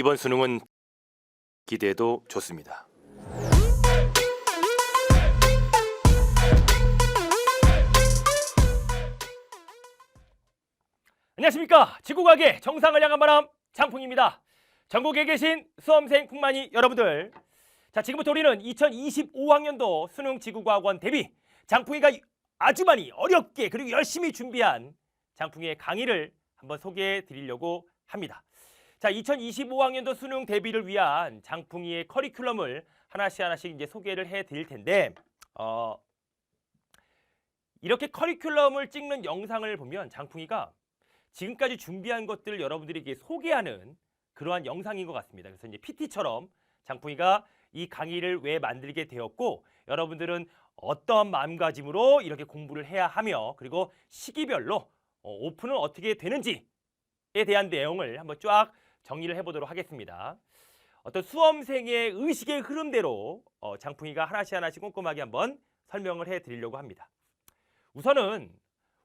이번 수능은 기대도 좋습니다. 안녕하십니까. 지구과학의 정상을 향한 바람 장풍입니다. 전국에 계신 수험생 풍만이 여러분들, 자, 지금부터 우리는 2025학년도 수능지구과학원 대비 장풍이가 아주 많이 어렵게 그리고 열심히 준비한 장풍이의 강의를 한번 소개해 드리려고 합니다. 자, 2025학년도 수능 대비를 위한 장풍이의 커리큘럼을 하나씩 이제 소개를 해 드릴 텐데, 이렇게 커리큘럼을 찍는 영상을 보면 장풍이가 지금까지 준비한 것들을 여러분들에게 소개하는 그러한 영상인 것 같습니다. 그래서 이제 PT처럼 장풍이가 이 강의를 왜 만들게 되었고, 여러분들은 어떤 마음가짐으로 이렇게 공부를 해야 하며, 그리고 시기별로 오픈은 어떻게 되는지에 대한 내용을 한번 쫙 정리를 해보도록 하겠습니다. 어떤 수험생의 의식의 흐름대로 장풍이가 하나씩 꼼꼼하게 한번 설명을 해드리려고 합니다. 우선은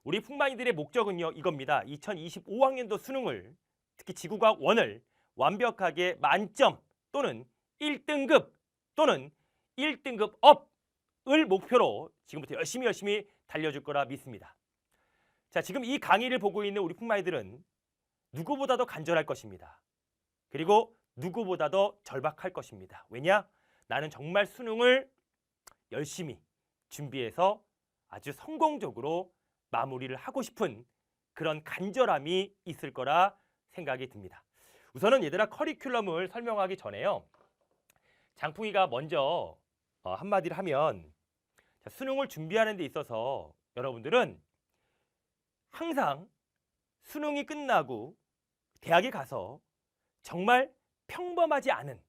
우리 풍만이들의 목적은요, 이겁니다. 2025학년도 수능을, 특히 지구과학 1을 완벽하게 만점 또는 1등급 또는 1등급 업을 목표로 지금부터 열심히 달려줄 거라 믿습니다. 자, 지금 이 강의를 보고 있는 우리 풍만이들은 누구보다도 간절할 것입니다. 그리고 누구보다도 절박할 것입니다. 왜냐? 나는 정말 수능을 열심히 준비해서 아주 성공적으로 마무리를 하고 싶은 그런 간절함이 있을 거라 생각이 듭니다. 우선은 얘들아, 커리큘럼을 설명하기 전에요, 장풍이가 먼저 한마디를 하면, 자, 수능을 준비하는 데 있어서 여러분들은 항상 수능이 끝나고 대학에 가서 정말 평범하지 않은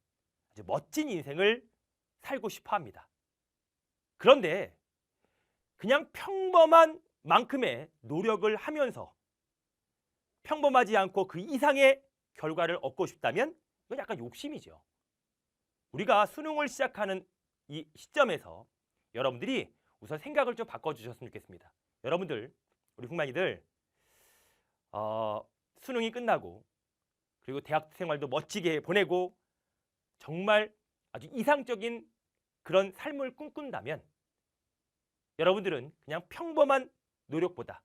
아주 멋진 인생을 살고 싶어 합니다. 그런데 그냥 평범한 만큼의 노력을 하면서 평범하지 않고 그 이상의 결과를 얻고 싶다면 이건 약간 욕심이죠. 우리가 수능을 시작하는 이 시점에서 여러분들이 우선 생각을 좀 바꿔주셨으면 좋겠습니다. 여러분들, 우리 풍만이들, 수능이 끝나고 그리고 대학 생활도 멋지게 보내고 정말 아주 이상적인 그런 삶을 꿈꾼다면 여러분들은 그냥 평범한 노력보다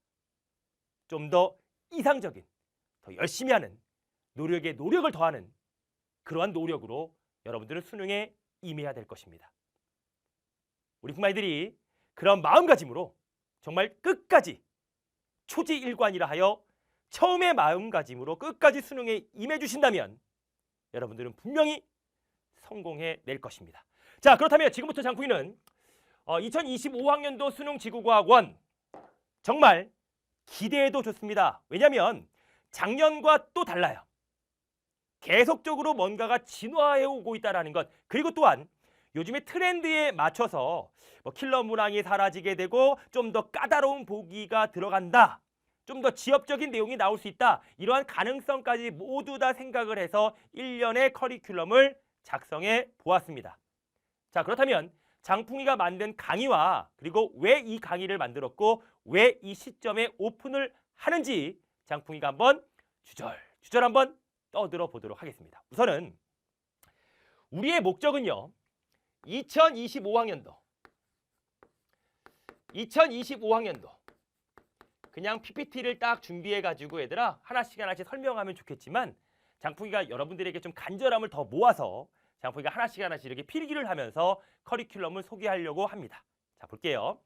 좀 더 이상적인, 더 열심히 하는 노력에 노력을 더하는 그러한 노력으로 여러분들은 수능에 임해야 될 것입니다. 우리 풍만이들이 그런 마음가짐으로 정말 끝까지 초지일관이라 하여 처음의 마음가짐으로 끝까지 수능에 임해 주신다면 여러분들은 분명히 성공해 낼 것입니다. 자, 그렇다면 지금부터 장풍이는 2025학년도 수능지구과학원 정말 기대해도 좋습니다. 왜냐하면 작년과 또 달라요. 계속적으로 뭔가가 진화해 오고 있다는 것, 그리고 또한 요즘의 트렌드에 맞춰서 킬러 문항이 사라지게 되고 좀 더 까다로운 보기가 들어간다, 좀 더 지엽적인 내용이 나올 수 있다, 이러한 가능성까지 모두 다 생각을 해서 1년의 커리큘럼을 작성해 보았습니다. 자, 그렇다면 장풍이가 만든 강의와 그리고 왜 이 강의를 만들었고 왜 이 시점에 오픈을 하는지 장풍이가 한번 주절 한번 떠들어 보도록 하겠습니다. 우선은 우리의 목적은요, 2025학년도 그냥 PPT를 딱 준비해 가지고 얘들아 하나씩 설명하면 좋겠지만, 장풍이가 여러분들에게 좀 간절함을 더 모아서 장풍이가 하나씩 이렇게 필기를 하면서 커리큘럼을 소개하려고 합니다. 자, 볼게요.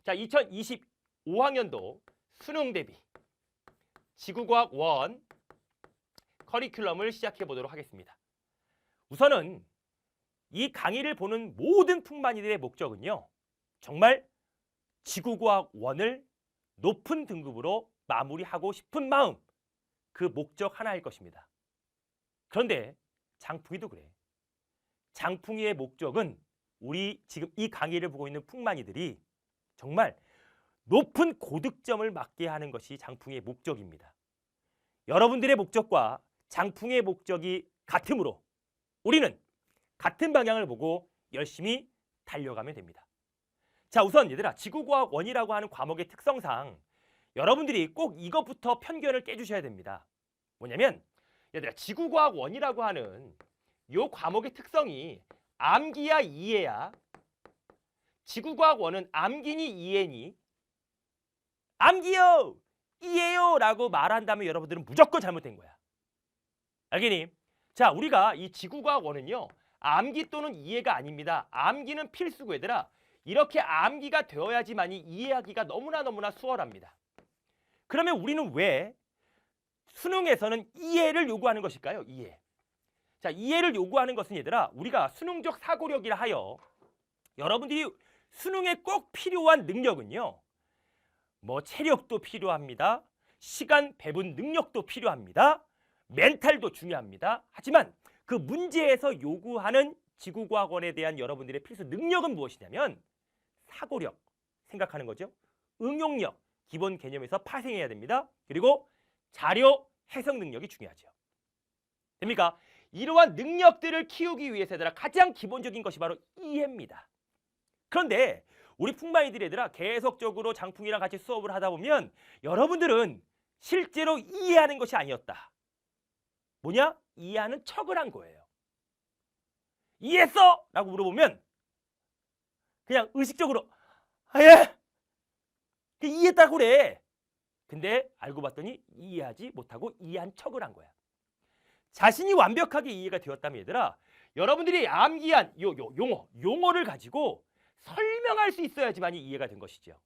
자, 2025학년도 수능 대비 지구과학 1 커리큘럼을 시작해 보도록 하겠습니다. 우선은 이 강의를 보는 모든 풍만이들의 목적은요, 정말 지구과학 1을 높은 등급으로 마무리하고 싶은 마음, 그 목적 하나일 것입니다. 그런데 장풍이도 그래. 장풍이의 목적은 우리 지금 이 강의를 보고 있는 풍만이들이 정말 높은 고득점을 맞게 하는 것이 장풍이의 목적입니다. 여러분들의 목적과 장풍이의 목적이 같으므로 우리는 같은 방향을 보고 열심히 달려가면 됩니다. 자, 우선 얘들아, 지구과학 1이라고 하는 과목의 특성상 여러분들이 꼭 이것부터 편견을 깨주셔야 됩니다. 뭐냐면 얘들아, 지구과학 1이라고 하는 요 과목의 특성이 암기야 이해야. 지구과학 1은 암기니 이해니? 암기요! 이해요! 라고 말한다면 여러분들은 무조건 잘못된 거야. 알겠니? 자, 우리가 이 지구과학 1은요. 암기 또는 이해가 아닙니다. 암기는 필수고 얘들아. 이렇게 암기가 되어야지만이 이해하기가 너무나 수월합니다. 그러면 우리는 왜 수능에서는 이해를 요구하는 것일까요? 이해. 자, 이해를 요구하는 것은 얘들아, 우리가 수능적 사고력이라 하여 여러분들이 수능에 꼭 필요한 능력은요. 뭐 체력도 필요합니다. 시간 배분 능력도 필요합니다. 멘탈도 중요합니다. 하지만 그 문제에서 요구하는 지구과학원에 대한 여러분들의 필수 능력은 무엇이냐면 사고력, 생각하는 거죠. 응용력, 기본 개념에서 파생해야 됩니다. 그리고 자료 해석 능력이 중요하죠. 됩니까? 이러한 능력들을 키우기 위해서 얘들아 가장 기본적인 것이 바로 이해입니다. 그런데 우리 풍마이들 얘들아 계속적으로 장풍이랑 같이 수업을 하다 보면 여러분들은 실제로 이해하는 것이 아니었다. 뭐냐? 이해하는 척을 한 거예요. 이해했어? 라고 물어보면 그냥 의식적으로 예! 이해했다고 그래. 근데 알고 봤더니 이해하지 못하고 이해한 척을 한 거야. 자신이 완벽하게 이해가 되었다면 얘들아 여러분들이 암기한 용어를 가지고 설명할 수 있어야지만이 이해가 된 것이죠.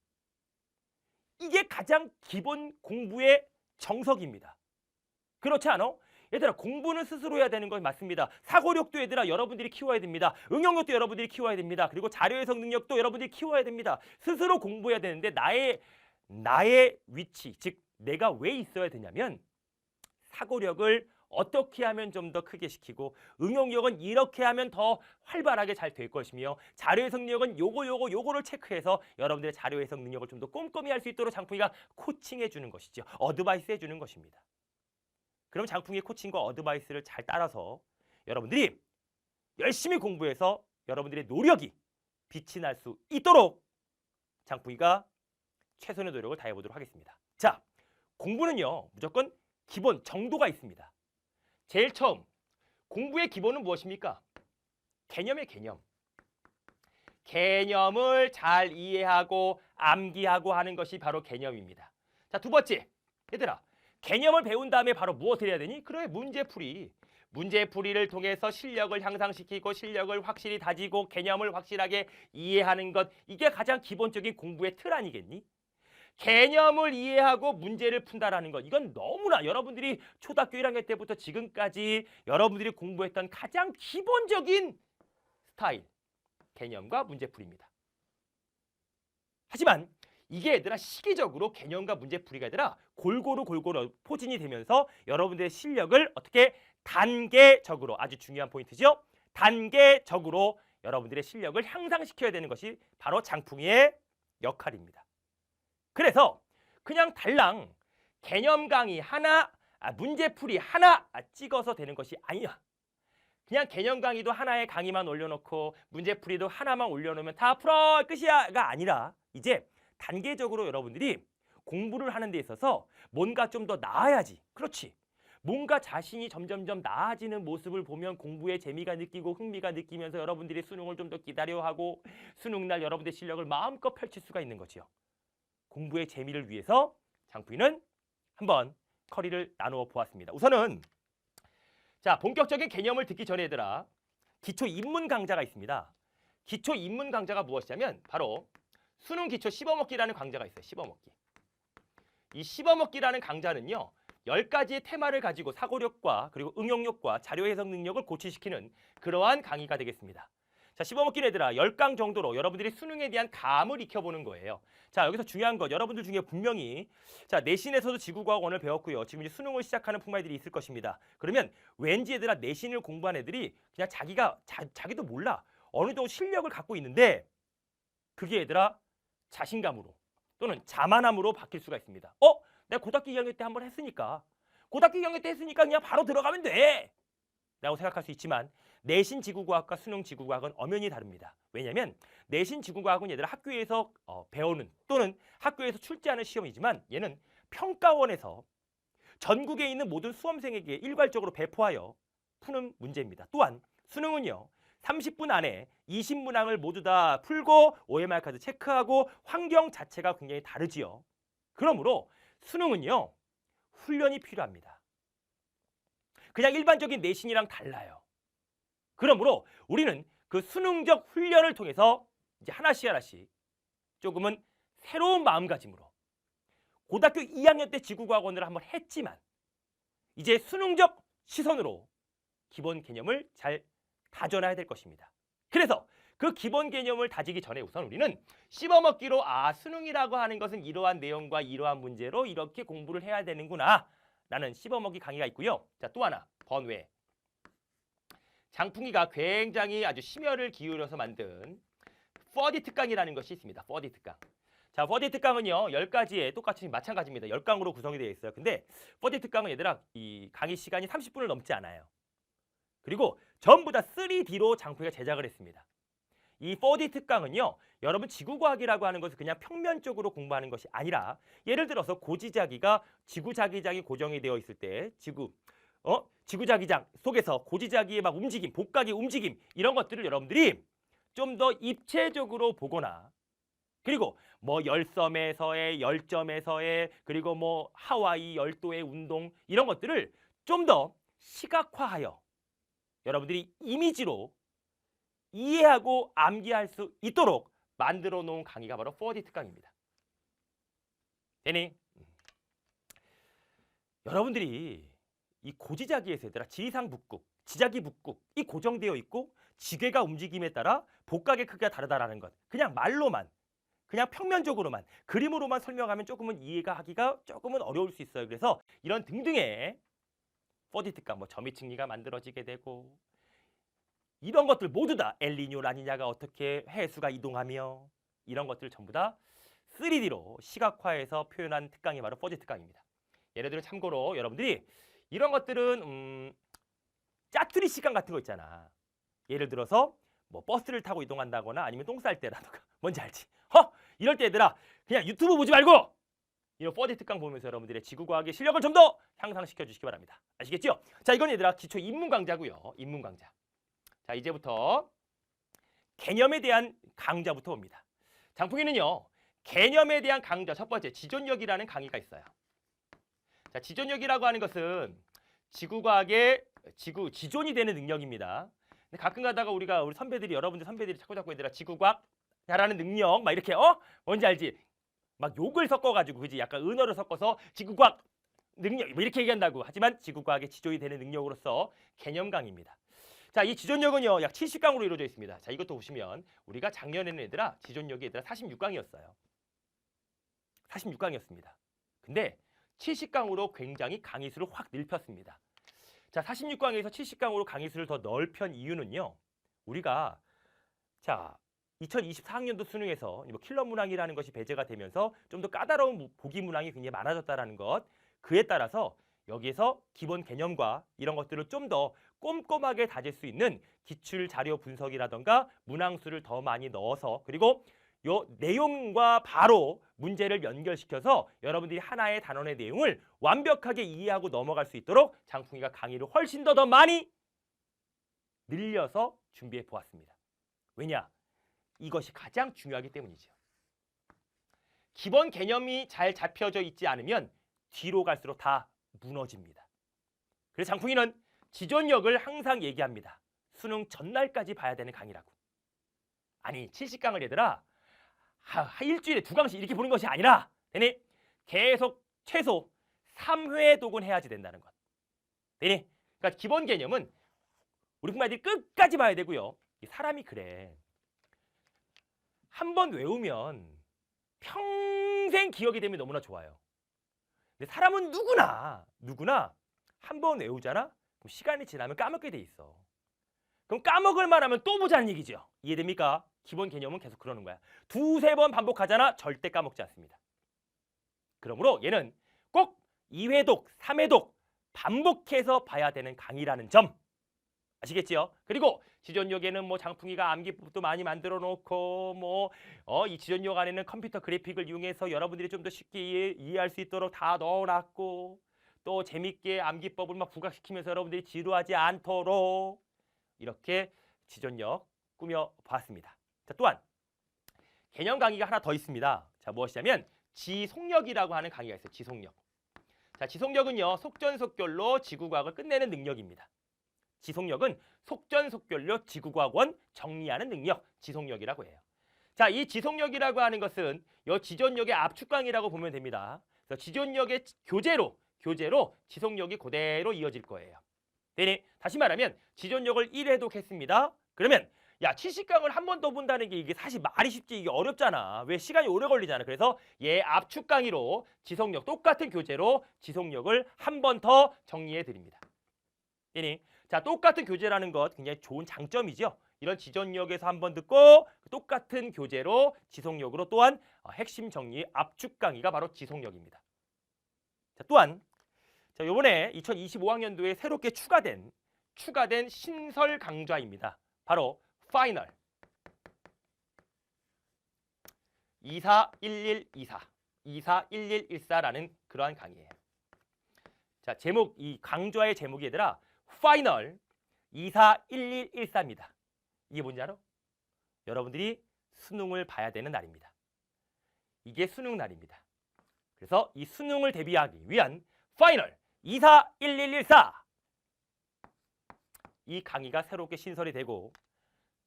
이게 가장 기본 공부의 정석입니다. 그렇지 않아? 얘들아 공부는 스스로 해야 되는 건 맞습니다. 사고력도 얘들아 여러분들이 키워야 됩니다. 응용력도 여러분들이 키워야 됩니다. 그리고 자료 해석 능력도 여러분들이 키워야 됩니다. 스스로 공부해야 되는데 나의 위치, 즉 내가 왜 있어야 되냐면 사고력을 어떻게 하면 좀 더 크게 시키고 응용력은 이렇게 하면 더 활발하게 잘 될 것이며 자료 해석 능력은 요거를 체크해서 여러분들의 자료 해석 능력을 좀 더 꼼꼼히 할 수 있도록 장풍이가 코칭해 주는 것이죠. 어드바이스 해 주는 것입니다. 그럼 장풍이의 코칭과 어드바이스를 잘 따라서 여러분들이 열심히 공부해서 여러분들의 노력이 빛이 날 수 있도록 장풍이가 최선의 노력을 다해 보도록 하겠습니다. 자, 공부는요. 무조건 기본 정도가 있습니다. 제일 처음 공부의 기본은 무엇입니까? 개념의 개념. 개념을 잘 이해하고 암기하고 하는 것이 바로 개념입니다. 자, 두 번째. 얘들아, 개념을 배운 다음에 바로 무엇을 해야 되니? 그래, 문제풀이. 문제풀이를 통해서 실력을 향상시키고 실력을 확실히 다지고 개념을 확실하게 이해하는 것. 이게 가장 기본적인 공부의 틀 아니겠니? 개념을 이해하고 문제를 푼다라는 것. 이건 너무나 여러분들이 초등학교 1학년 때부터 지금까지 여러분들이 공부했던 가장 기본적인 스타일. 개념과 문제풀이입니다. 하지만 이게 얘들아 시기적으로 개념과 문제풀이가 아니라 골고루 포진이 되면서 여러분들의 실력을 어떻게 단계적으로, 아주 중요한 포인트죠. 단계적으로 여러분들의 실력을 향상시켜야 되는 것이 바로 장풍이의 역할입니다. 그래서 그냥 달랑 개념 강의 하나, 문제풀이 하나 찍어서 되는 것이 아니야. 그냥 개념 강의도 하나의 강의만 올려놓고 문제풀이도 하나만 올려놓으면 다 풀어 끝이야가 아니라 이제 단계적으로 여러분들이 공부를 하는 데 있어서 뭔가 좀 더 나아야지. 그렇지. 뭔가 자신이 점점점 나아지는 모습을 보면 공부에 재미가 느끼고 흥미가 느끼면서 여러분들이 수능을 좀 더 기다려하고 수능날 여러분들의 실력을 마음껏 펼칠 수가 있는 거죠. 공부의 재미를 위해서 장풍이는 한번 커리를 나누어 보았습니다. 우선은 자, 본격적인 개념을 듣기 전에 얘들아 기초 입문 강좌가 있습니다. 기초 입문 강좌가 무엇이냐면 바로 수능 기초 씹어먹기라는 강좌가 있어요. 씹어먹기. 이 씹어먹기라는 강좌는요. 10가지의 테마를 가지고 사고력과 그리고 응용력과 자료 해석 능력을 고취시키는 그러한 강의가 되겠습니다. 자, 씹어먹기 얘들아 10강 정도로 여러분들이 수능에 대한 감을 익혀보는 거예요. 자, 여기서 중요한 것 여러분들 중에 분명히 자, 내신에서도 지구과학원을 배웠고요. 지금 이제 수능을 시작하는 풍마이들이 있을 것입니다. 그러면 왠지 얘들아 내신을 공부한 애들이 그냥 자기도 몰라. 어느 정도 실력을 갖고 있는데 그게 얘들아 자신감으로 또는 자만함으로 바뀔 수가 있습니다. 내가 고등학교 2학년 때 한번 했으니까 고등학교 2학년 때 했으니까 그냥 바로 들어가면 돼 라고 생각할 수 있지만 내신 지구과학과 수능 지구과학은 엄연히 다릅니다. 왜냐하면 내신 지구과학은 얘들아 학교에서 배우는 또는 학교에서 출제하는 시험이지만 얘는 평가원에서 전국에 있는 모든 수험생에게 일괄적으로 배포하여 푸는 문제입니다. 또한 수능은요. 30분 안에 20문항을 모두 다 풀고 OMR 카드 체크하고 환경 자체가 굉장히 다르지요. 그러므로 수능은요. 훈련이 필요합니다. 그냥 일반적인 내신이랑 달라요. 그러므로 우리는 그 수능적 훈련을 통해서 이제 하나씩 조금은 새로운 마음가짐으로 고등학교 2학년 때 지구과학원을 한번 했지만 이제 수능적 시선으로 기본 개념을 잘 다져놔야 될 것입니다. 그래서 그 기본 개념을 다지기 전에 우선 우리는 씹어먹기로 수능이라고 하는 것은 이러한 내용과 이러한 문제로 이렇게 공부를 해야 되는구나 라는 씹어먹기 강의가 있고요. 자, 또 하나 번외 장풍이가 굉장히 아주 심혈을 기울여서 만든 4D 특강이라는 것이 있습니다. 4D 특강. 자, 4D 특강은요. 10가지에 똑같이 마찬가지입니다. 10강으로 구성이 되어 있어요. 근데 4D 특강은 얘들아 이 강의 시간이 30분을 넘지 않아요. 그리고 전부 다 3D로 장풍이가 제작을 했습니다. 이 4D 특강은요. 여러분 지구과학이라고 하는 것을 그냥 평면적으로 공부하는 것이 아니라 예를 들어서 고지자기가 지구자기장이 고정이 되어 있을 때 지구자기장 속에서 고지자기의 막 움직임, 복각의 움직임 이런 것들을 여러분들이 좀 더 입체적으로 보거나 그리고 뭐 열섬에서의 열점에서의 그리고 뭐 하와이 열도의 운동 이런 것들을 좀 더 시각화하여 여러분들이 이미지로 이해하고 암기할 수 있도록 만들어 놓은 강의가 바로 4D 특강입니다. 되니? 여러분들이 이 고지자기에서 얘들아 지리상 북극, 지자기 북극 이 고정되어 있고 지괴가 움직임에 따라 복각의 크기가 다르다라는 것 그냥 말로만 그냥 평면적으로만 그림으로만 설명하면 조금은 이해가 하기가 조금은 어려울 수 있어요. 그래서 이런 등등의 4D 특강 뭐 점이층리가 만들어지게 되고 이런 것들 모두 다 엘니뇨 라니냐가 어떻게 해수가 이동하며 이런 것들 전부 다 3D로 시각화해서 표현한 특강이 바로 4D 특강입니다. 예를 들어 참고로 여러분들이 이런 것들은 짜투리 시간 같은 거 있잖아. 예를 들어서 뭐 버스를 타고 이동한다거나 아니면 똥 쌀 때라든가 뭔지 알지? 이럴 때 얘들아 그냥 유튜브 보지 말고 이런 4D 특강 보면서 여러분들의 지구과학의 실력을 좀 더 향상시켜 주시기 바랍니다. 아시겠죠? 자, 이건 얘들아 기초 입문 강좌고요. 입문 강좌. 자, 이제부터 개념에 대한 강좌부터 옵니다. 장풍이는요. 개념에 대한 강좌 첫 번째 지존력이라는 강의가 있어요. 자, 지존력이라고 하는 것은 지구과학의 지존이 되는 능력입니다. 근데 가끔 가다가 우리 선배들이 여러분들 선배들이 자꾸 얘들아 지구과학 잘하는 능력 막 이렇게 뭔지 알지? 막 욕을 섞어가지고 그지 약간 은어를 섞어서 지구과학 능력 뭐 이렇게 얘기한다고 하지만 지구과학의 지존이 되는 능력으로서 개념 강의입니다. 자, 이 지존력은요 약 70강으로 이루어져 있습니다. 자, 이것도 보시면 우리가 작년에는 얘들아 지존력이 얘들아 46강이었어요. 46강이었습니다. 근데 70강으로 굉장히 강의 수를 확 넓혔습니다. 자, 46강에서 70강으로 강의 수를 더 넓힌 이유는요. 우리가 자 2024학년도 수능에서 뭐 킬러 문항이라는 것이 배제가 되면서 좀 더 까다로운 보기 문항이 굉장히 많아졌다라는 것 그에 따라서 여기에서 기본 개념과 이런 것들을 좀 더 꼼꼼하게 다질 수 있는 기출 자료 분석이라던가 문항수를 더 많이 넣어서 그리고 요 내용과 바로 문제를 연결시켜서 여러분들이 하나의 단원의 내용을 완벽하게 이해하고 넘어갈 수 있도록 장풍이가 강의를 훨씬 더 많이 늘려서 준비해 보았습니다. 왜냐? 이것이 가장 중요하기 때문이죠. 기본 개념이 잘 잡혀져 있지 않으면 뒤로 갈수록 다 무너집니다. 그래서 장풍이는 지존력을 항상 얘기합니다. 수능 전날까지 봐야 되는 강의라고. 아니 70강을 얘들아 일주일에 2강씩 이렇게 보는 것이 아니라 되니 계속 최소 3회 독은 해야지 된다는 것. 되니 그러니까 기본 개념은 우리 부모님들이 끝까지 봐야 되고요. 사람이 그래. 한 번 외우면 평생 기억이 되면 너무나 좋아요. 근데 사람은 누구나 한 번 외우잖아? 그럼 시간이 지나면 까먹게 돼 있어. 그럼 까먹을 만하면 또 보자는 얘기죠. 이해됩니까? 기본 개념은 계속 그러는 거야. 2~3번 반복하잖아? 절대 까먹지 않습니다. 그러므로 얘는 꼭 2회독, 3회독 반복해서 봐야 되는 강의라는 점 아시겠지요? 그리고 지존력에는 뭐 장풍이가 암기법도 많이 만들어 놓고 이 지존력 안에는 컴퓨터 그래픽을 이용해서 여러분들이 좀 더 쉽게 이해할 수 있도록 다 넣어놨고 또 재밌게 암기법을 막 부각시키면서 여러분들이 지루하지 않도록 이렇게 지존력 꾸며봤습니다. 자, 또한 개념 강의가 하나 더 있습니다. 자, 무엇이냐면 지속력이라고 하는 강의가 있어요. 지속력. 자, 지속력은요, 속전속결로 지구과학을 끝내는 능력입니다. 지속력은 속전속결로 지구과학원 정리하는 능력, 지속력이라고 해요. 자, 이 지속력이라고 하는 것은 이 지존력의 압축강이라고 보면 됩니다. 그래서 지존력의 교재로 지속력이 그대로 이어질 거예요. 되니 다시 말하면 지존력을 1회독 했습니다. 그러면 야, 70강을 한 번 더 본다는 게 이게 사실 말이 쉽지 이게 어렵잖아. 왜 시간이 오래 걸리잖아. 그래서 얘 압축 강의로 지속력 똑같은 교재로 지속력을 한 번 더 정리해 드립니다. 되니 자, 똑같은 교재라는 것 굉장히 좋은 장점이죠. 이런 지존력에서 한 번 듣고 똑같은 교재로 지속력으로 또한 핵심 정리 압축 강의가 바로 지속력입니다. 자, 또한 자, 이번에 2025학년도에 새롭게 추가된 신설 강좌입니다. 바로 파이널 241114라는 그러한 강의예요. 자, 제목, 이 강좌의 제목이 얘들아 파이널 241114입니다. 이게 뭔지 알아? 여러분들이 수능을 봐야 되는 날입니다. 이게 수능 날입니다. 그래서 이 수능을 대비하기 위한 파이널 241114 이 강의가 새롭게 신설이 되고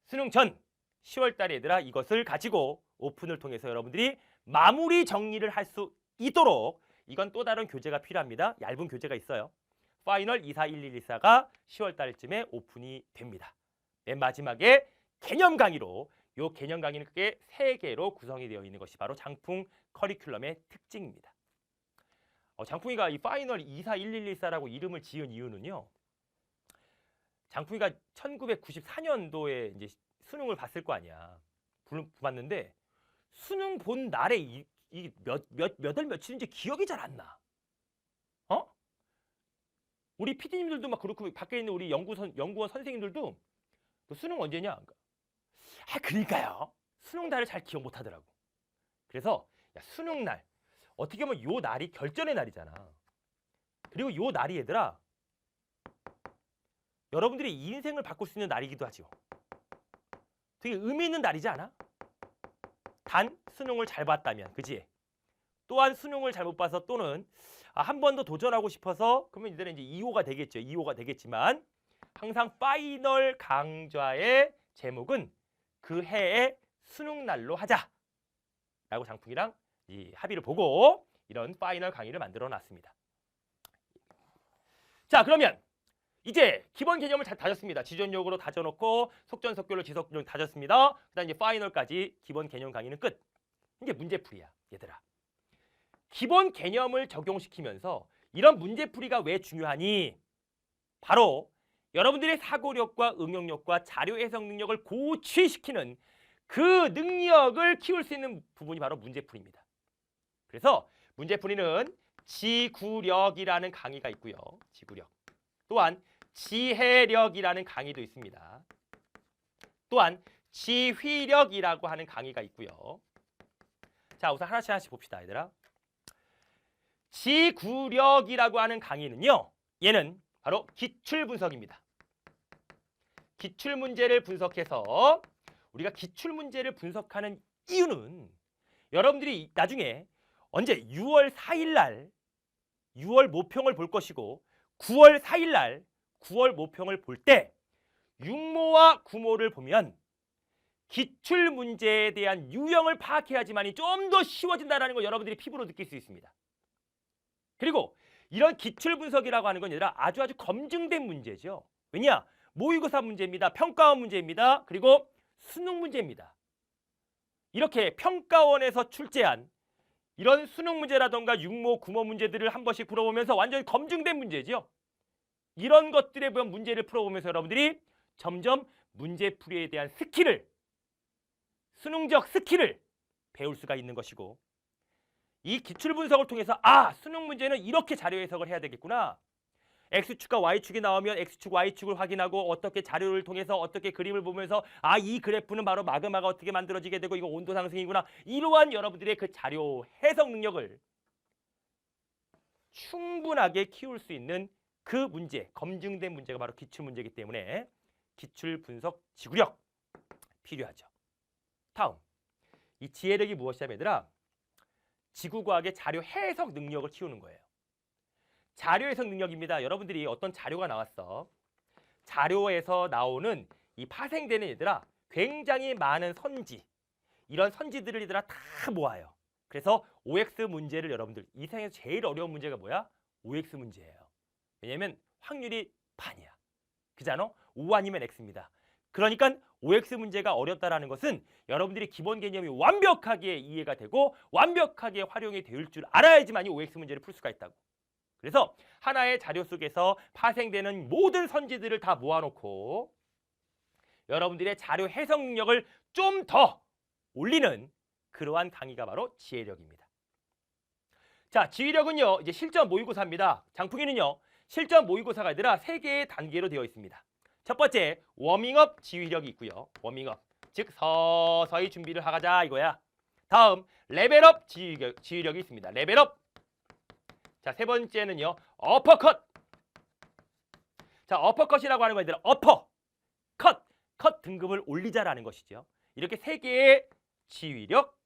수능 전 10월 달에 얘들아 이것을 가지고 오픈을 통해서 여러분들이 마무리 정리를 할 수 있도록 이건 또 다른 교재가 필요합니다. 얇은 교재가 있어요. 파이널 241114가 10월 달쯤에 오픈이 됩니다. 맨 마지막에 개념 강의로 이 개념 강의는 크게 3개로 구성이 되어 있는 것이 바로 장풍 커리큘럼의 특징입니다. 장풍이가 이 파이널 241114라고 이름을 지은 이유는요. 장풍이가 1994년도에 이제 수능을 봤을 거 아니야. 봤는데 수능 본 날에 이 몇 월 며칠인지 기억이 잘 안 나. 우리 PD님들도 막 그렇고 밖에 있는 우리 연구원 선생님들도 너 수능 언제냐? 그러니까요. 수능 날을 잘 기억 못 하더라고. 그래서 야, 수능 날 어떻게 보면 요 날이 결전의 날이잖아. 그리고 요 날이 얘들아 여러분들이 인생을 바꿀 수 있는 날이기도 하죠. 되게 의미 있는 날이지 않아? 단 수능을 잘 봤다면, 그지? 또한 수능을 잘못 봐서 또는 한 번 더 도전하고 싶어서 그러면 이제는 이제 2호가 되겠죠. 2호가 되겠지만 항상 파이널 강좌의 제목은 그 해의 수능 날로 하자라고 장풍이랑 이 합의를 보고 이런 파이널 강의를 만들어 놨습니다. 자, 그러면 이제 기본 개념을 잘 다졌습니다. 지존력으로 다져놓고 속전속결로 지속력 다졌습니다. 그다음 이제 파이널까지 기본 개념 강의는 끝. 이제 문제풀이야, 얘들아. 기본 개념을 적용시키면서 이런 문제풀이가 왜 중요하니? 바로 여러분들의 사고력과 응용력과 자료 해석 능력을 고취시키는 그 능력을 키울 수 있는 부분이 바로 문제풀이입니다. 그래서 문제풀이는 지구력이라는 강의가 있고요. 지구력. 또한 지혜력이라는 강의도 있습니다. 또한 지휘력이라고 하는 강의가 있고요. 자, 우선 하나씩 봅시다, 얘들아. 지구력이라고 하는 강의는요. 얘는 바로 기출분석입니다. 기출문제를 분석해서 우리가 기출문제를 분석하는 이유는 여러분들이 나중에 언제 6월 4일 날 6월 모평을 볼 것이고 9월 4일 날 9월 모평을 볼 때 육모와 구모를 보면 기출문제에 대한 유형을 파악해야지만이 좀 더 쉬워진다는 걸 여러분들이 피부로 느낄 수 있습니다. 그리고 이런 기출분석이라고 하는 건 얘들아 아주 검증된 문제죠. 왜냐? 모의고사 문제입니다. 평가원 문제입니다. 그리고 수능 문제입니다. 이렇게 평가원에서 출제한 이런 수능 문제라던가 육모, 구모 문제들을 한 번씩 풀어보면서 완전히 검증된 문제죠. 이런 것들에 대한 문제를 풀어보면서 여러분들이 점점 문제풀이에 대한 스킬을 수능적 스킬을 배울 수가 있는 것이고 이 기출 분석을 통해서 수능 문제는 이렇게 자료 해석을 해야 되겠구나. X축과 Y축이 나오면 X축, Y축을 확인하고 어떻게 자료를 통해서 어떻게 그림을 보면서 이 그래프는 바로 마그마가 어떻게 만들어지게 되고 이거 온도 상승이구나. 이러한 여러분들의 그 자료 해석 능력을 충분하게 키울 수 있는 그 문제, 검증된 문제가 바로 기출문제이기 때문에 기출 분석 지구력 필요하죠. 다음, 이 지혜력이 무엇이냐면 얘들아, 지구과학의 자료 해석 능력을 키우는 거예요. 자료 해석 능력입니다. 여러분들이 어떤 자료가 나왔어. 자료에서 나오는 이 파생되는 얘들아 굉장히 많은 선지, 이런 선지들을 얘들아 다 모아요. 그래서 OX 문제를 여러분들 이 세상에서 제일 어려운 문제가 뭐야? OX 문제예요. 왜냐면 확률이 반이야. 그잖아? 5 아니면 X입니다. 그러니까 OX 문제가 어렵다라는 것은 여러분들이 기본 개념이 완벽하게 이해가 되고 완벽하게 활용이 될 줄 알아야지만 이 OX 문제를 풀 수가 있다고. 그래서 하나의 자료 속에서 파생되는 모든 선지들을 다 모아놓고 여러분들의 자료 해석 능력을 좀 더 올리는 그러한 강의가 바로 지혜력입니다. 자, 지휘력은요, 이제 실전 모의고사입니다. 장풍이는요, 실전 모의고사가 아니라 3개의 단계로 되어 있습니다. 첫 번째, 워밍업 지휘력이 있고요. 워밍업, 즉 서서히 준비를 하자 이거야. 다음, 레벨업 지휘력이 있습니다. 레벨업. 자, 세 번째는요, 어퍼컷. 자, 어퍼컷이라고 하는 건 얘들아, 컷 등급을 올리자라는 것이죠. 이렇게 3개의 지휘력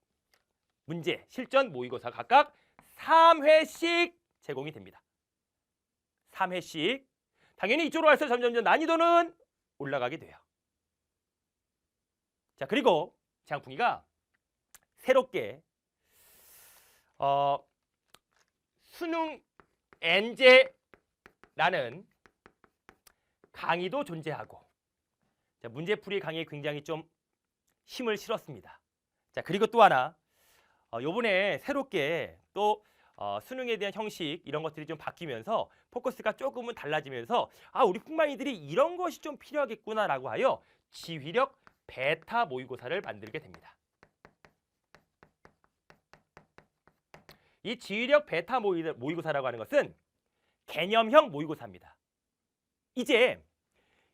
문제, 실전 모의고사 각각 3회씩 제공이 됩니다. 3회씩. 당연히 이쪽으로 갈수록 점점 난이도는 올라가게 돼요. 자, 그리고 장풍이가 새롭게 수능 엔제라는 강의도 존재하고, 자, 문제풀이 강의에 굉장히 좀 힘을 실었습니다. 자, 그리고 또 하나, 요번에 새롭게 또 수능에 대한 형식 이런 것들이 좀 바뀌면서 포커스가 조금은 달라지면서 우리 풍마이들이 이런 것이 좀 필요하겠구나라고 하여 지휘력 베타 모의고사를 만들게 됩니다. 이 지휘력 베타 모의고사라고 하는 것은 개념형 모의고사입니다. 이제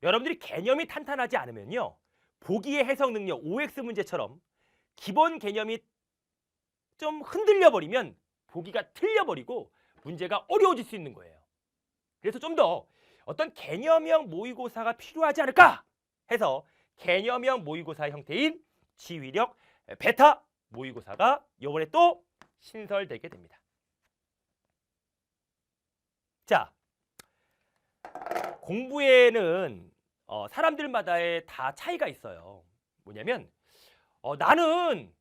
여러분들이 개념이 탄탄하지 않으면요, 보기의 해석 능력 OX 문제처럼 기본 개념이 좀 흔들려 버리면 보기가 틀려버리고 문제가 어려워질 수 있는 거예요. 그래서 좀 더 어떤 개념형 모의고사가 필요하지 않을까 해서 개념형 모의고사 형태인 지휘력 베타 모의고사가 이번에 또 신설되게 됩니다. 자, 공부에는 사람들마다의 다 차이가 있어요. 뭐냐면 나는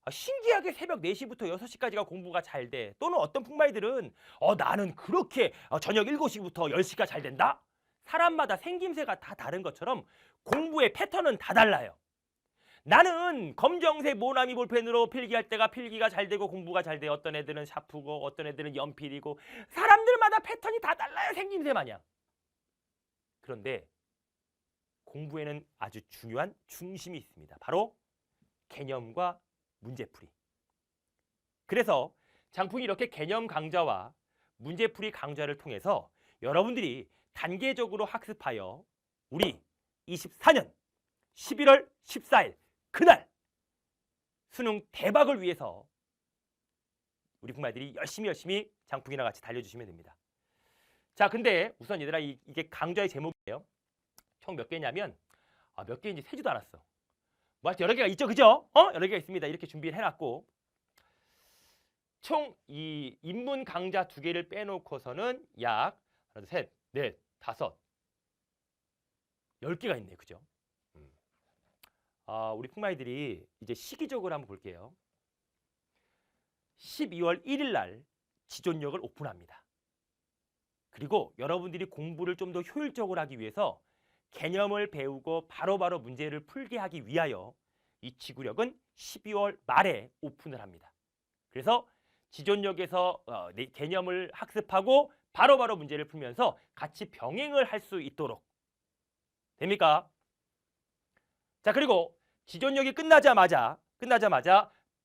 신기하게 새벽 4시부터 6시까지가 공부가 잘 돼. 또는 어떤 풍마이들은 나는 그렇게 저녁 7시부터 10시가 잘 된다. 사람마다 생김새가 다 다른 것처럼 공부의 패턴은 다 달라요. 나는 검정색 모나미 볼펜으로 필기할 때가 필기가 잘 되고 공부가 잘 돼. 어떤 애들은 샤프고 어떤 애들은 연필이고 사람들마다 패턴이 다 달라요. 생김새 마냥. 그런데 공부에는 아주 중요한 중심이 있습니다. 바로 개념과 문제풀이. 그래서 장풍이 이렇게 개념 강좌와 문제풀이 강좌를 통해서 여러분들이 단계적으로 학습하여 우리 24년 11월 14일 그날 수능 대박을 위해서 우리 풍마들이 열심히 장풍이랑 같이 달려주시면 됩니다. 자, 근데 우선 얘들아 이게 강좌의 제목이에요. 총 몇 개냐면 몇 개인지 세지도 않았어. 뭐 여러 개가 있죠, 그죠? 여러 개가 있습니다. 이렇게 준비를 해놨고 총 이 인문 강좌 2개를 빼놓고서는 약 하나, 둘, 셋, 넷, 다섯 10개가 있네요, 그죠? 우리 풍마이들이 이제 시기적으로 한번 볼게요. 12월 1일 날 지존역을 오픈합니다. 그리고 여러분들이 공부를 좀 더 효율적으로 하기 위해서 개념을 배우고 바로바로 문제를 풀게 하기 위하여 이 지구력은 12월 말에 오픈을 합니다. 그래서 지존역에서 개념을 학습하고 바로바로 문제를 풀면서 같이 병행을 할 수 있도록 됩니까? 자, 그리고 지존역이 끝나자마자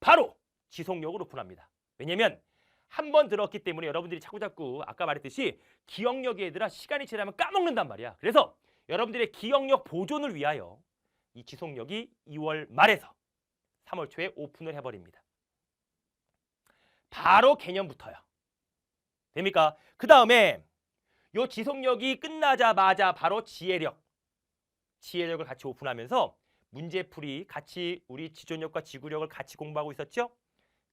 바로 지속역을 오픈합니다. 왜냐면 한 번 들었기 때문에 여러분들이 자꾸 아까 말했듯이 기억력이 얘들아 시간이 지나면 까먹는단 말이야. 그래서 여러분들의 기억력 보존을 위하여 이 지속력이 2월 말에서 3월 초에 오픈을 해버립니다. 바로 개념부터요. 됩니까? 그 다음에 요 지속력이 끝나자마자 바로 지혜력을 같이 오픈하면서 문제풀이 같이 우리 지존력과 지구력을 같이 공부하고 있었죠?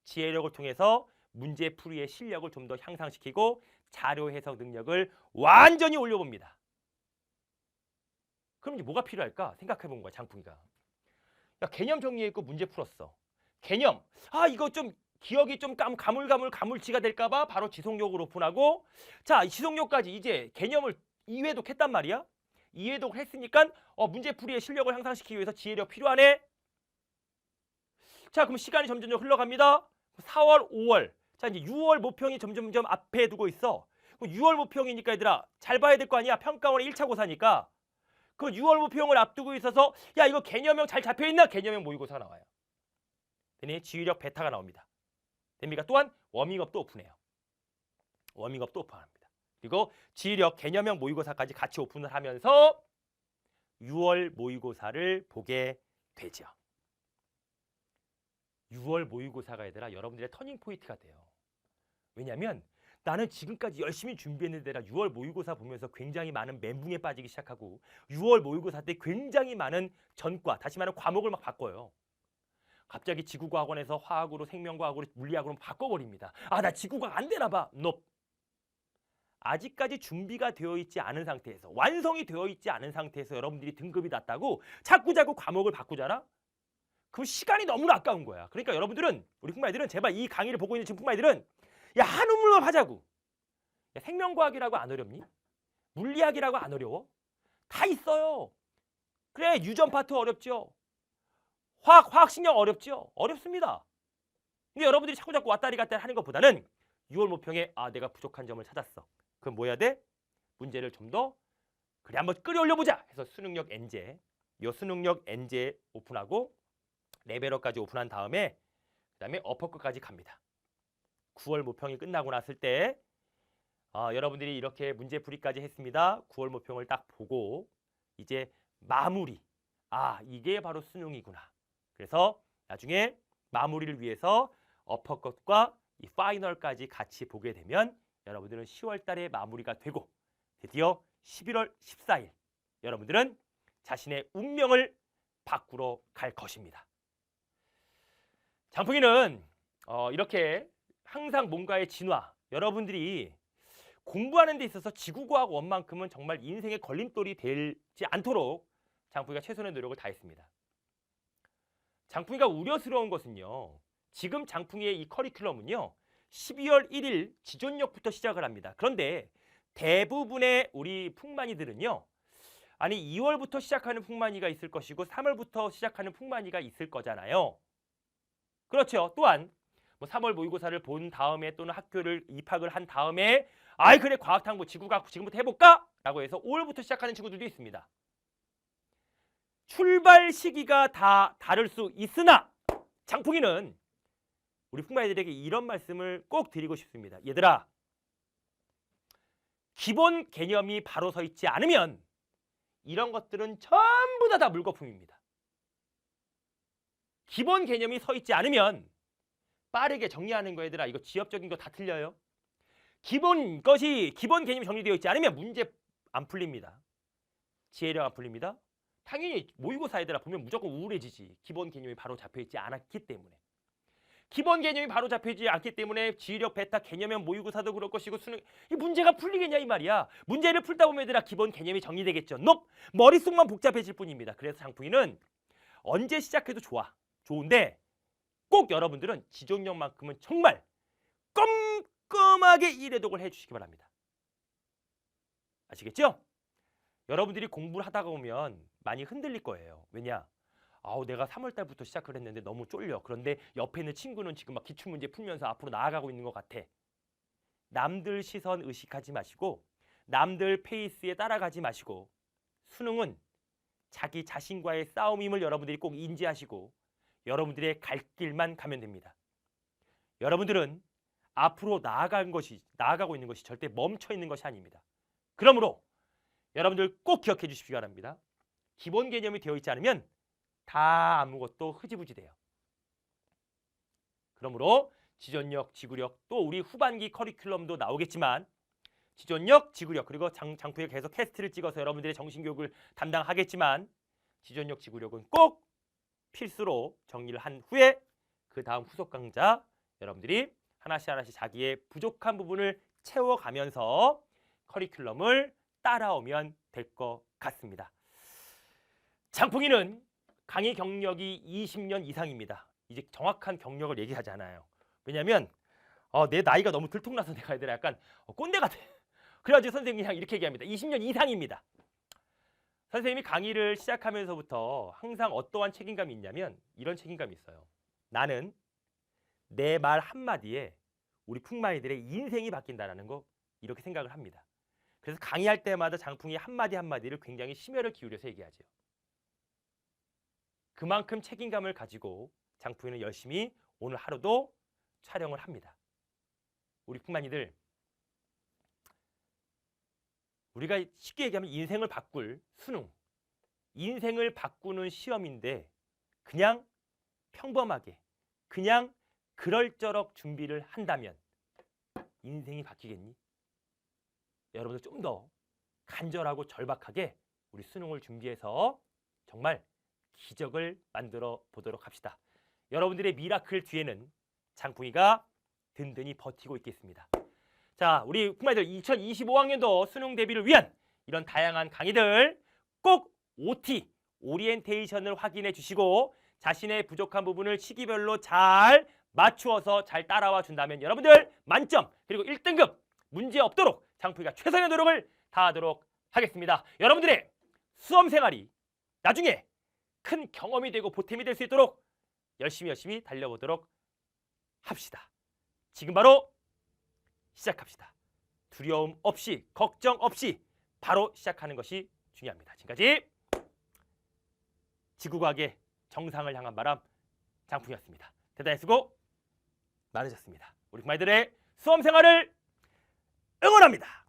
지혜력을 통해서 문제풀이의 실력을 좀 더 향상시키고 자료 해석 능력을 완전히 올려봅니다. 그럼 이제 뭐가 필요할까? 생각해본 거야, 장풍이가. 야, 개념 정리했고 문제 풀었어. 개념. 이거 좀 기억이 좀 가물치가 될까봐 바로 지속력을 오픈하고, 자, 지속력까지 이제 개념을 2회독 했단 말이야. 2회독 했으니까 문제풀이의 실력을 향상시키기 위해서 지혜력 필요하네. 자, 그럼 시간이 점점 흘러갑니다. 4월, 5월. 자, 이제 6월 모평이 점점 앞에 두고 있어. 6월 모평이니까 얘들아 잘 봐야 될 거 아니야. 평가원의 1차 고사니까. 그 6월 모평을 앞두고 있어서 야, 이거 개념형 잘 잡혀있나? 개념형 모의고사가 나와요. 되니 지휘력 베타가 나옵니다. 됩니까? 또한 워밍업도 오픈해요. 워밍업도 오픈합니다. 그리고 지휘력 개념형 모의고사까지 같이 오픈을 하면서 6월 모의고사를 보게 되죠. 6월 모의고사가 얘들아 여러분들의 터닝 포인트가 돼요. 왜냐하면 나는 지금까지 열심히 준비했는데 6월 모의고사 보면서 굉장히 많은 멘붕에 빠지기 시작하고 6월 모의고사 때 굉장히 많은 전과, 다시 말하면 과목을 막 바꿔요. 갑자기 지구과학원에서 화학으로 생명과학으로 물리학으로 바꿔버립니다. 나 지구과학 안 되나 봐. Nope. 아직까지 준비가 되어 있지 않은 상태에서, 완성이 되어 있지 않은 상태에서 여러분들이 등급이 낮다고 자꾸 과목을 바꾸잖아? 그럼 시간이 너무나 아까운 거야. 그러니까 여러분들은, 우리 풍마애들은 제발 이 강의를 보고 있는 지금 풍마애들은 야, 한 우물만 하자고. 야, 생명과학이라고 안 어렵니? 물리학이라고 안 어려워? 다 있어요. 그래, 유전 파트 어렵죠. 화학신경 어렵죠. 어렵습니다. 근데 여러분들이 자꾸 왔다리 갔다리 하는 것보다는 6월 모평에 내가 부족한 점을 찾았어. 그럼 뭐 해야 돼? 문제를 좀 더 그래 한번 끌어올려보자 해서 수능력 엔제, 요 수능력 엔제 오픈하고 레벨업까지 오픈한 다음에 그다음에 어퍼컷까지 갑니다. 9월 모평이 끝나고 났을 때 여러분들이 이렇게 문제풀이까지 했습니다. 9월 모평을 딱 보고 이제 마무리. 이게 바로 수능이구나. 그래서 나중에 마무리를 위해서 어퍼컷과 이 파이널까지 같이 보게 되면 여러분들은 10월 달에 마무리가 되고 드디어 11월 14일 여러분들은 자신의 운명을 바꾸러 갈 것입니다. 장풍이는 이렇게 항상 뭔가의 진화, 여러분들이 공부하는 데 있어서 지구과학 원만큼은 정말 인생의 걸림돌이 되지 않도록 장풍이가 최선의 노력을 다했습니다. 장풍이가 우려스러운 것은요. 지금 장풍이의 이 커리큘럼은요. 12월 1일 지존력부터 시작을 합니다. 그런데 대부분의 우리 풍만이들은요. 2월부터 시작하는 풍만이가 있을 것이고 3월부터 시작하는 풍만이가 있을 거잖아요. 그렇죠. 또한 3월 모의고사를 본 다음에 또는 학교를 입학을 한 다음에 그래 과학탐구 지구과학 지금부터 해볼까? 라고 해서 5월부터 시작하는 친구들도 있습니다. 출발 시기가 다 다를 수 있으나 장풍이는 우리 풍마애들에게 이런 말씀을 꼭 드리고 싶습니다. 얘들아, 기본 개념이 바로 서 있지 않으면 이런 것들은 전부 다 물거품입니다. 기본 개념이 서 있지 않으면 빠르게 정리하는 거 얘들아, 이거 지엽적인 거 다 틀려요. 기본 개념이 정리되어 있지 않으면 문제 안 풀립니다. 지혜력 안 풀립니다. 당연히 모의고사 얘들아 보면 무조건 우울해지지. 기본 개념이 바로 잡혀있지 않았기 때문에. 기본 개념이 바로 잡혀있지 않기 때문에 지휘력 베타 개념형 모의고사도 그럴 것이고 수능 이 문제가 풀리겠냐 이 말이야. 문제를 풀다 보면 얘들아 기본 개념이 정리되겠죠. 머릿속만 복잡해질 뿐입니다. 그래서 장풍이는 언제 시작해도 좋은데 꼭 여러분들은 지존력만큼은 정말 꼼꼼하게 1회독을 해주시기 바랍니다. 아시겠죠? 여러분들이 공부를 하다가 보면 많이 흔들릴 거예요. 왜냐? 내가 3월 달부터 시작을 했는데 너무 쫄려. 그런데 옆에 있는 친구는 지금 막 기출문제 풀면서 앞으로 나아가고 있는 것 같아. 남들 시선 의식하지 마시고 남들 페이스에 따라가지 마시고 수능은 자기 자신과의 싸움임을 여러분들이 꼭 인지하시고 여러분들의 갈 길만 가면 됩니다. 여러분들은 앞으로 나아가고 있는 것이 절대 멈춰 있는 것이 아닙니다. 그러므로 여러분들 꼭 기억해 주시기 바랍니다. 기본 개념이 되어 있지 않으면 다 아무것도 흐지부지 돼요. 그러므로 지전력, 지구력, 또 우리 후반기 커리큘럼도 나오겠지만 지전력, 지구력, 그리고 장풍이가 계속 캐스트를 찍어서 여러분들의 정신교육을 담당하겠지만 지전력, 지구력은 꼭 필수로 정리를 한 후에 그 다음 후속 강좌 여러분들이 하나씩 자기의 부족한 부분을 채워가면서 커리큘럼을 따라오면 될 것 같습니다. 장풍이는 강의 경력이 20년 이상입니다. 이제 정확한 경력을 얘기하지 않아요. 왜냐하면 내 나이가 너무 들통나서 내가 얘들아 약간 꼰대 같아. 그래가지고 선생님이 그냥 이렇게 얘기합니다. 20년 이상입니다. 선생님이 강의를 시작하면서부터 항상 어떠한 책임감이 있냐면 이런 책임감이 있어요. 나는 내 말 한마디에 우리 풍마이들의 인생이 바뀐다라는 거 이렇게 생각을 합니다. 그래서 강의할 때마다 장풍이 한마디 한마디를 굉장히 심혈을 기울여서 얘기하죠. 그만큼 책임감을 가지고 장풍이는 열심히 오늘 하루도 촬영을 합니다. 우리 풍만이들, 우리가 쉽게 얘기하면 인생을 바꿀 수능, 인생을 바꾸는 시험인데 그냥 평범하게, 그냥 그럴저럭 준비를 한다면 인생이 바뀌겠니? 여러분들 좀 더 간절하고 절박하게 우리 수능을 준비해서 정말 기적을 만들어 보도록 합시다. 여러분들의 미라클 뒤에는 장풍이가 든든히 버티고 있겠습니다. 자, 우리 풍마이들 2025학년도 수능 대비를 위한 이런 다양한 강의들 꼭 OT, 오리엔테이션을 확인해 주시고 자신의 부족한 부분을 시기별로 잘 맞추어서 잘 따라와 준다면 여러분들 만점 그리고 1등급 문제 없도록 장풍이가 최선의 노력을 다하도록 하겠습니다. 여러분들의 수험 생활이 나중에 큰 경험이 되고 보탬이 될 수 있도록 열심히 달려보도록 합시다. 지금 바로 시작합시다. 두려움 없이 걱정 없이 바로 시작하는 것이 중요합니다. 지금까지 지구과학의 정상을 향한 바람 장풍이었습니다. 대단히 수고 많으셨습니다. 우리 부모님들의 수험 생활을 응원합니다.